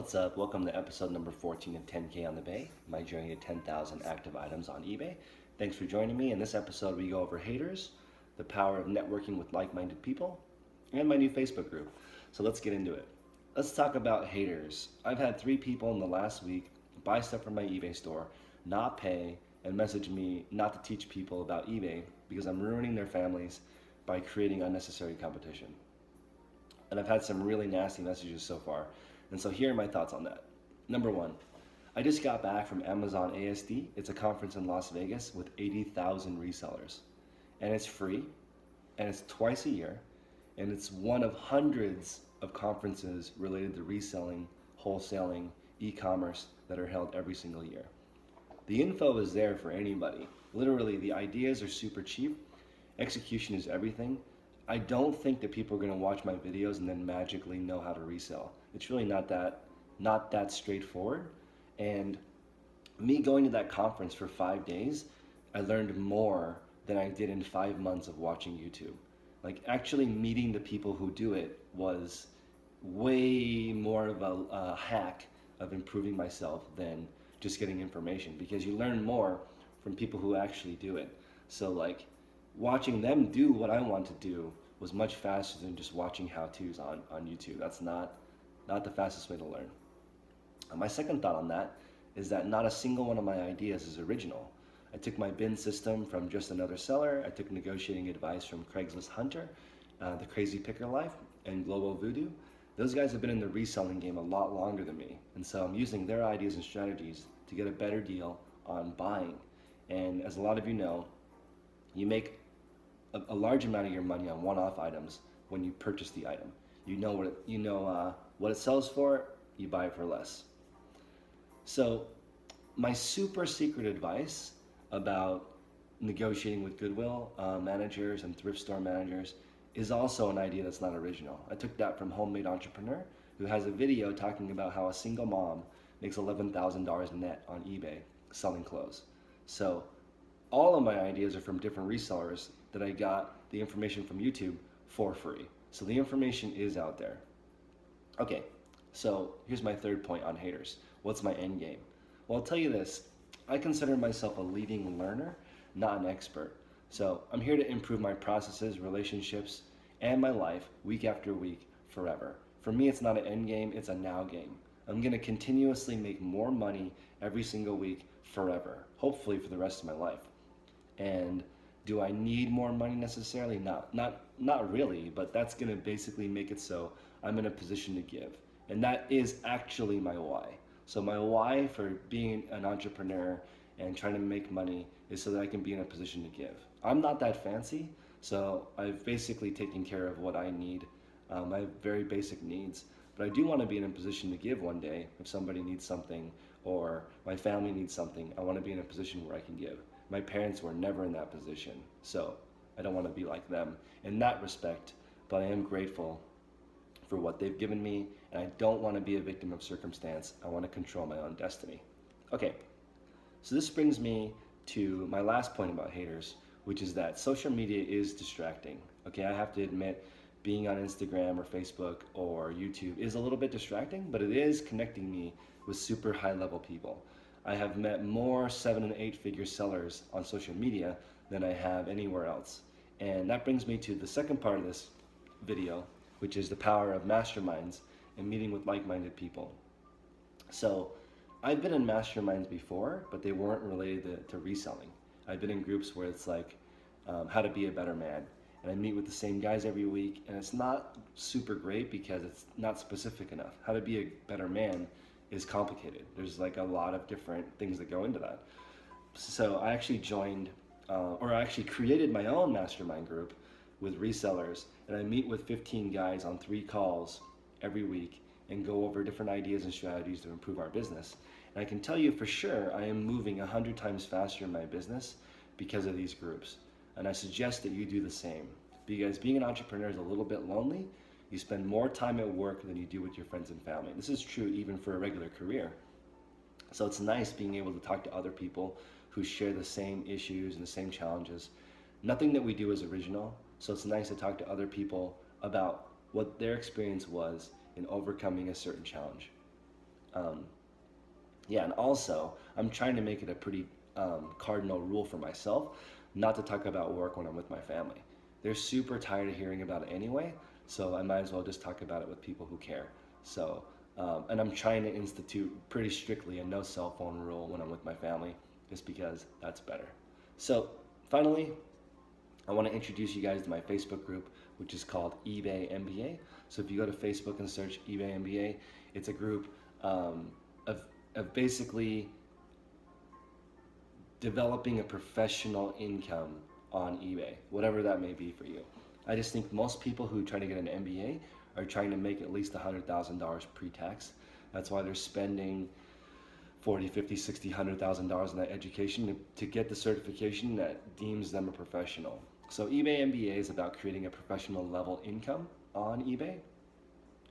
What's up? Welcome to episode number 14 of 10K on the Bay, my journey to 10,000 active items on eBay. Thanks for joining me. In this episode, we go over haters, the power of networking with like-minded people, and my new Facebook group. So let's get into it. Let's talk about haters. I've had 3 people in the last week buy stuff from my eBay store, not pay, and message me not to teach people about eBay because I'm ruining their families by creating unnecessary competition. And I've had some really nasty messages so far. And so here are my thoughts on that. Number 1, I just got back from Amazon ASD. It's a conference in Las Vegas with 80,000 resellers. And it's free, and it's twice a year, and it's one of hundreds of conferences related to reselling, wholesaling, e-commerce that are held every single year. The info is there for anybody. Literally, the ideas are super cheap. Execution is everything. I don't think that people are going to watch my videos and then magically know how to resell. It's really not that straightforward. And me going to that conference for 5 days, I learned more than I did in 5 months of watching YouTube. Like, actually meeting the people who do it was way more of a hack of improving myself than just getting information, because you learn more from people who actually do it. So like, watching them do what I want to do was much faster than just watching how-tos on YouTube. That's not the fastest way to learn. My second thought on that is that not a single one of my ideas is original. I took my bin system from Just Another Seller. I took negotiating advice from Craigslist Hunter, The Crazy Picker Life, and Global Voodoo. Those guys have been in the reselling game a lot longer than me. And so I'm using their ideas and strategies to get a better deal on buying. And as a lot of you know, you make a large amount of your money on one-off items when you purchase the item. You know what it sells for, you buy it for less. So my super secret advice about negotiating with Goodwill managers and thrift store managers is also an idea that's not original. I took that from Homemade Entrepreneur, who has a video talking about how a single mom makes $11,000 net on eBay selling clothes. So all of my ideas are from different resellers that I got the information from YouTube for free. So the information is out there. Okay, so here's my third point on haters. What's my end game? Well, I'll tell you this. I consider myself a leading learner, not an expert. So I'm here to improve my processes, relationships, and my life week after week, forever. For me, it's not an end game, it's a now game. I'm gonna continuously make more money every single week forever, hopefully for the rest of my life. And do I need more money necessarily? Not really, but that's gonna basically make it so I'm in a position to give. And that is actually my why. So my why for being an entrepreneur and trying to make money is so that I can be in a position to give. I'm not that fancy, so I've basically taken care of what I need. I have very basic needs, but I do want to be in a position to give one day. If somebody needs something or my family needs something, I want to be in a position where I can give. My parents were never in that position, so I don't want to be like them in that respect, but I am grateful for what they've given me, and I don't want to be a victim of circumstance. I want to control my own destiny. Okay, so this brings me to my last point about haters, which is that social media is distracting. Okay, I have to admit, being on Instagram or Facebook or YouTube is a little bit distracting, but it is connecting me with super high-level people. I have met more 7- and 8-figure sellers on social media than I have anywhere else. And that brings me to the second part of this video, which is the power of masterminds and meeting with like-minded people. So I've been in masterminds before, but they weren't related to reselling. I've been in groups where it's like how to be a better man. And I meet with the same guys every week, and it's not super great because it's not specific enough. How to be a better man is complicated. There's like a lot of different things that go into that. So I actually joined, or I actually created my own mastermind group with resellers, and I meet with 15 guys on 3 calls every week and go over different ideas and strategies to improve our business. And I can tell you for sure, I am moving 100 times faster in my business because of these groups. And I suggest that you do the same, because being an entrepreneur is a little bit lonely. You spend more time at work than you do with your friends and family. This is true even for a regular career. So it's nice being able to talk to other people who share the same issues and the same challenges. Nothing that we do is original, so it's nice to talk to other people about what their experience was in overcoming a certain challenge. Yeah, and also I'm trying to make it a pretty cardinal rule for myself not to talk about work when I'm with my family. They're super tired of hearing about it anyway, so I might as well just talk about it with people who care. So, and I'm trying to institute pretty strictly a no cell phone rule when I'm with my family, just because that's better. So, finally, I want to introduce you guys to my Facebook group, which is called eBay MBA. So if you go to Facebook and search eBay MBA, it's a group of basically developing a professional income on eBay, whatever that may be for you. I just think most people who try to get an MBA are trying to make at least $100,000 pre-tax. That's why they're spending 40, 50, 60, $100,000 in that education to get the certification that deems them a professional. So eBay MBA is about creating a professional level income on eBay.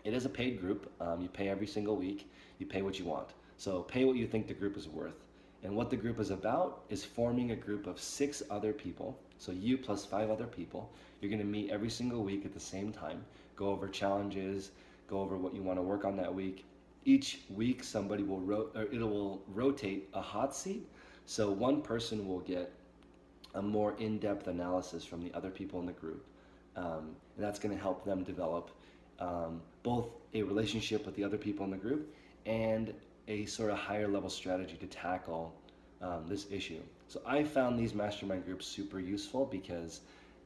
It is a paid group. You pay every single week. You pay what you want. So pay what you think the group is worth. And what the group is about is forming a group of 6 other people. So you plus 5 other people. You're going to meet every single week at the same time. Go over challenges. Go over what you want to work on that week. Each week somebody will it will rotate a hot seat. So one person will get a more in-depth analysis from the other people in the group. And that's going to help them develop both a relationship with the other people in the group and a sort of higher level strategy to tackle this issue. So I found these mastermind groups super useful because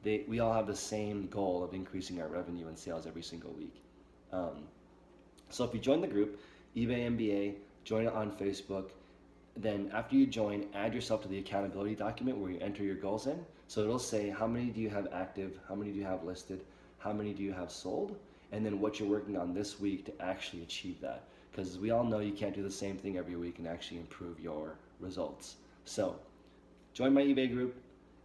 we all have the same goal of increasing our revenue and sales every single week. So if you join the group, eBay MBA, join it on Facebook. Then after you join, add yourself to the accountability document where you enter your goals in. So it'll say how many do you have active, how many do you have listed, how many do you have sold, and then what you're working on this week to actually achieve that. Because we all know you can't do the same thing every week and actually improve your results. So join my eBay group,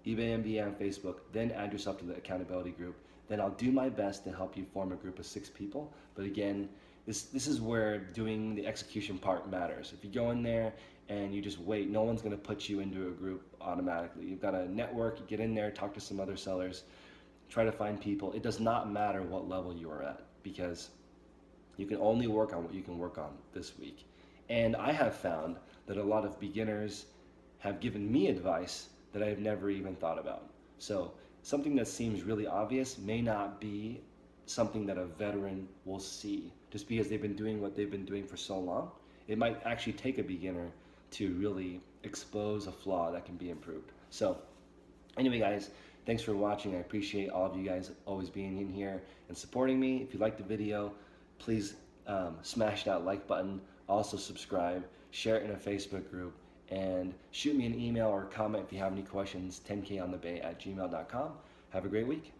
eBay MBA on Facebook, then add yourself to the accountability group. Then I'll do my best to help you form a group of 6 people. But again, this is where doing the execution part matters. If you go in there and you just wait, no one's going to put you into a group automatically. You've got to network, get in there, talk to some other sellers, try to find people. It does not matter what level you are at because you can only work on what you can work on this week. And I have found that a lot of beginners have given me advice that I've never even thought about. So something that seems really obvious may not be something that a veteran will see just because they've been doing what they've been doing for so long. It might actually take a beginner to really expose a flaw that can be improved. So anyway, guys, thanks for watching. I appreciate all of you guys always being in here and supporting me. If you liked the video, please smash that like button. Also subscribe, share it in a Facebook group, and shoot me an email or comment if you have any questions, 10konthebay@gmail.com. Have a great week.